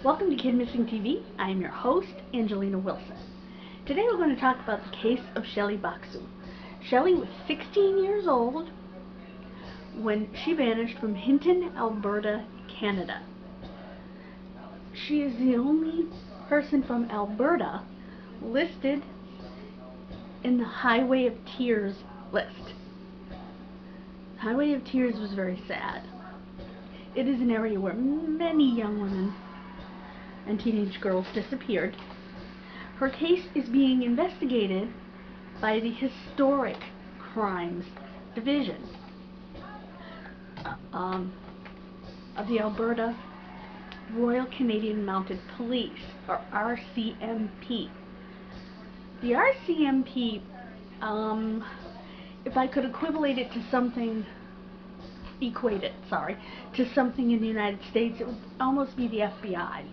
Welcome to Kidmissing TV. I am your host, Angelina Wilson. Today we're going to talk about the case of Shelley Bacsu. Shelley was 16 years old when she vanished from Hinton, Alberta, Canada. She is the only person from Alberta listed in the Highway of Tears list. Highway of Tears was very sad. It is an area where many young women and teenage girls disappeared. Her case is being investigated by the Historic Crimes Division of the Alberta Royal Canadian Mounted Police, or RCMP. The RCMP, if I could equate it to something in the United States, it would almost be the FBI.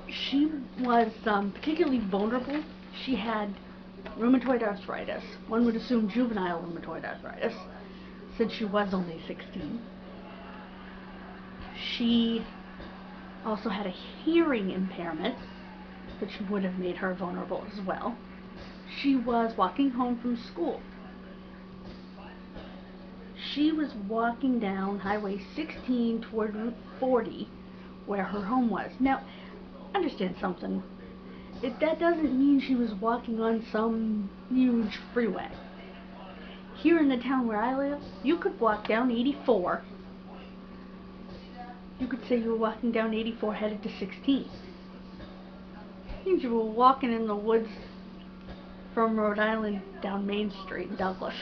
She was particularly vulnerable. She had rheumatoid arthritis. One would assume juvenile rheumatoid arthritis, since she was only 16. She also had a hearing impairment, which would have made her vulnerable as well. She was walking home from school. She was walking down Highway 16 toward Route 40, where her home was. Now, understand something. That doesn't mean she was walking on some huge freeway. Here in the town where I live, you could walk down 84. You could say you were walking down 84 headed to 16. It means you were walking in the woods from Rhode Island down Main Street in Douglas.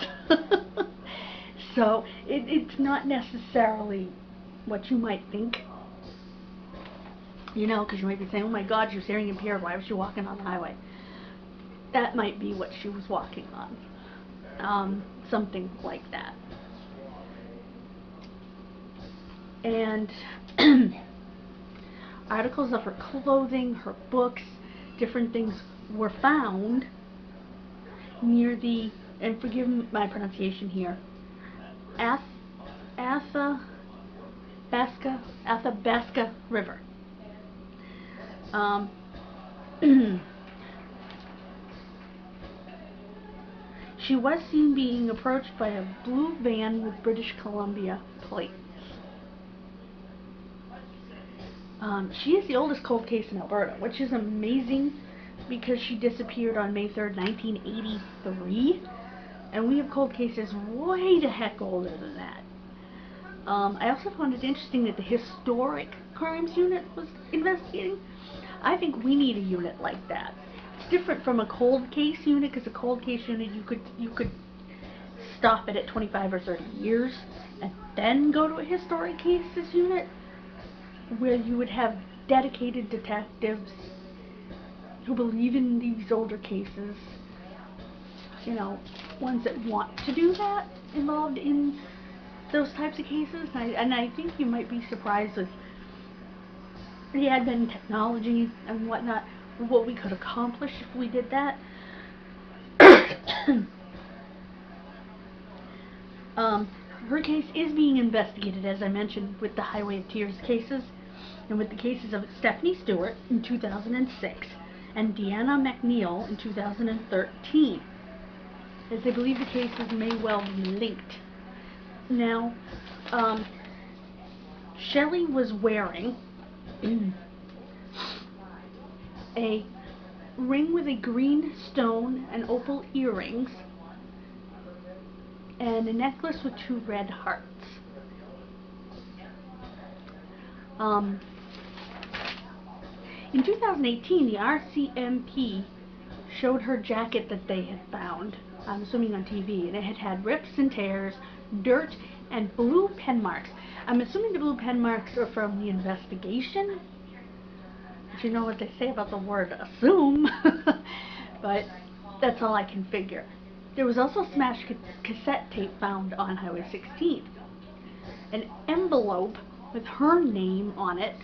So it's not necessarily what you might think. You know, because you might be saying, oh my God, she was hearing impaired, why was she walking on the highway? That might be what she was walking on. Something like that. And articles of her clothing, her books, different things were found near the, and forgive my pronunciation here, Athabasca River. She was seen being approached by a blue van with British Columbia plates. She is the oldest cold case in Alberta, which is amazing because she disappeared on May 3rd, 1983, and we have cold cases way the heck older than that. I also found it interesting that the Historic Crimes Unit was investigating. I think we need a unit like that. It's different from a cold case unit, because a cold case unit you could stop it at 25 or 30 years and then go to a historic cases unit, where you would have dedicated detectives who believe in these older cases, you know, ones that want to do that, involved in those types of cases. And I think you might be surprised with the advent in technology and whatnot, what we could accomplish if we did that. Her case is being investigated, as I mentioned, with the Highway of Tears cases, and with the cases of Stephanie Stewart in 2006 and Deanna McNeil in 2013, as they believe the cases may well be linked. Now, Shelley was wearing a ring with a green stone and opal earrings and a necklace with 2 red hearts. In 2018, the RCMP showed her jacket that they had found, I'm assuming on TV, and it had rips and tears, dirt, and blue pen marks. I'm assuming the blue pen marks are from the investigation. But you know what they say about the word assume. But that's all I can figure. There was also smashed cassette tape found on Highway 16. An envelope with her name on it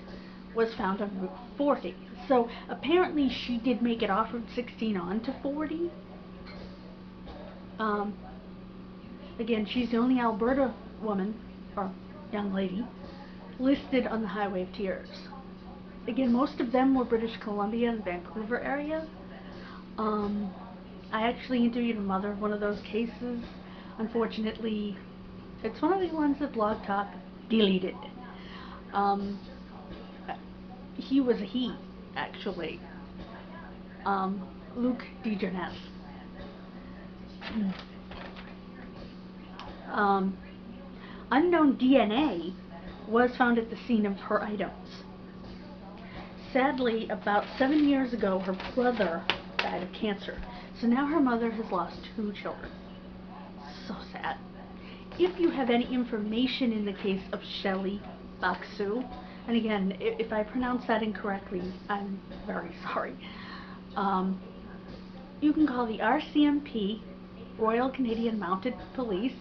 was found on Route 40. So apparently she did make it off Route 16 onto 40. Again, she's the only Alberta woman, or young lady, listed on the Highway of Tears. Again, most of them were British Columbia and Vancouver area. I actually interviewed a mother of one of those cases. Unfortunately, it's one of the ones that Blog Talk deleted. He was a he, actually. Luke DeJarnes. Unknown DNA was found at the scene of her items. Sadly, about 7 years ago, her brother died of cancer. So now her mother has lost 2 children. So sad. If you have any information in the case of Shelley Bacsu, and again, if I pronounce that incorrectly, I'm very sorry. You can call the RCMP, Royal Canadian Mounted Police,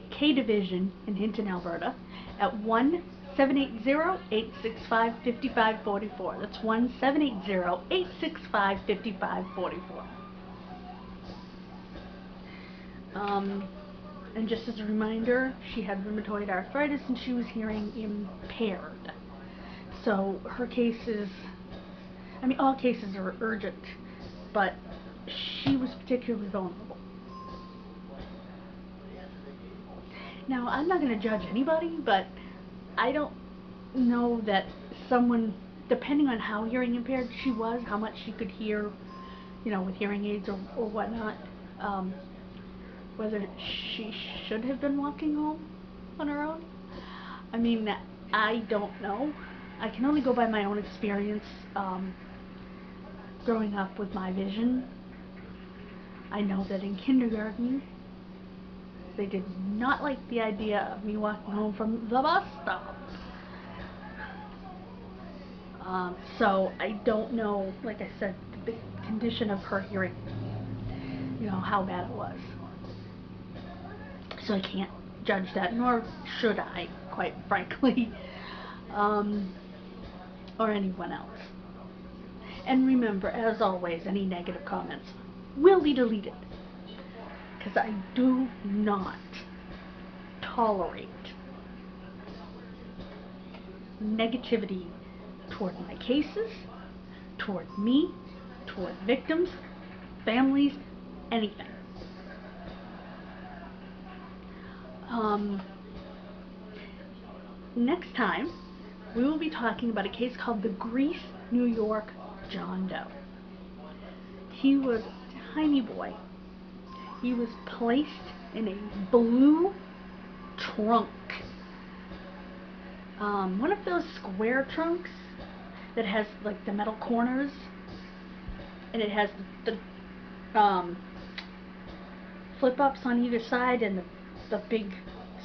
K Division in Hinton, Alberta, at 1-780-865-5544. That's 1-780-865-5544. And just as a reminder, she had rheumatoid arthritis and she was hearing impaired. So her cases, I mean, all cases are urgent, but she was particularly vulnerable. Now, I'm not going to judge anybody, but I don't know that someone, depending on how hearing impaired she was, how much she could hear, you know, with hearing aids or whatnot, whether she should have been walking home on her own. I mean, I don't know. I can only go by my own experience growing up with my vision. I know that in kindergarten, they did not like the idea of me walking home from the bus stop. So I don't know, like I said, the condition of her hearing, you know, how bad it was. So I can't judge that, nor should I, quite frankly, or anyone else. And remember, as always, any negative comments will be deleted, because I do not tolerate negativity toward my cases, toward me, toward victims, families, anything. Next time, we will be talking about a case called the Greece, New York John Doe. He was a tiny boy. He was placed in a blue trunk. One of those square trunks that has like the metal corners, and it has the flip-ups on either side and the big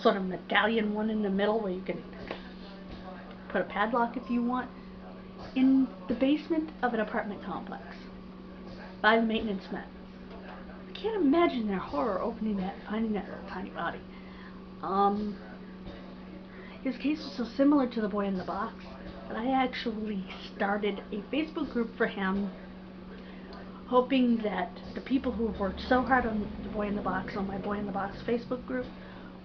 sort of medallion one in the middle where you can put a padlock if you want, in the basement of an apartment complex by the maintenance men. I can't imagine their horror opening that and finding that little tiny body. His case was so similar to the boy in the box that I actually started a Facebook group for him, hoping that the people who have worked so hard on the boy in the box, on my boy in the box Facebook group,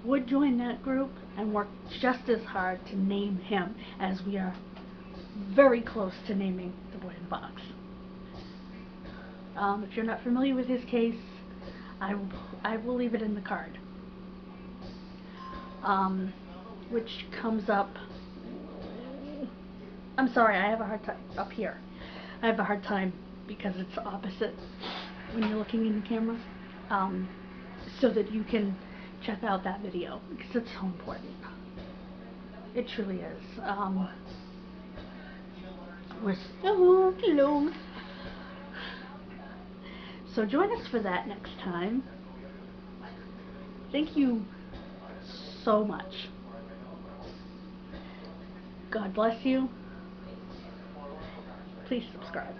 would join that group and work just as hard to name him, as we are very close to naming the boy in the box. If you're not familiar with his case, I will leave it in the card, which comes up, I'm sorry, I have a hard time, up here. I have a hard time because it's opposite when you're looking in the camera, so that you can check out that video, because it's so important. It truly is. We're so close. So join us for that next time. Thank you so much. God bless you. Please subscribe.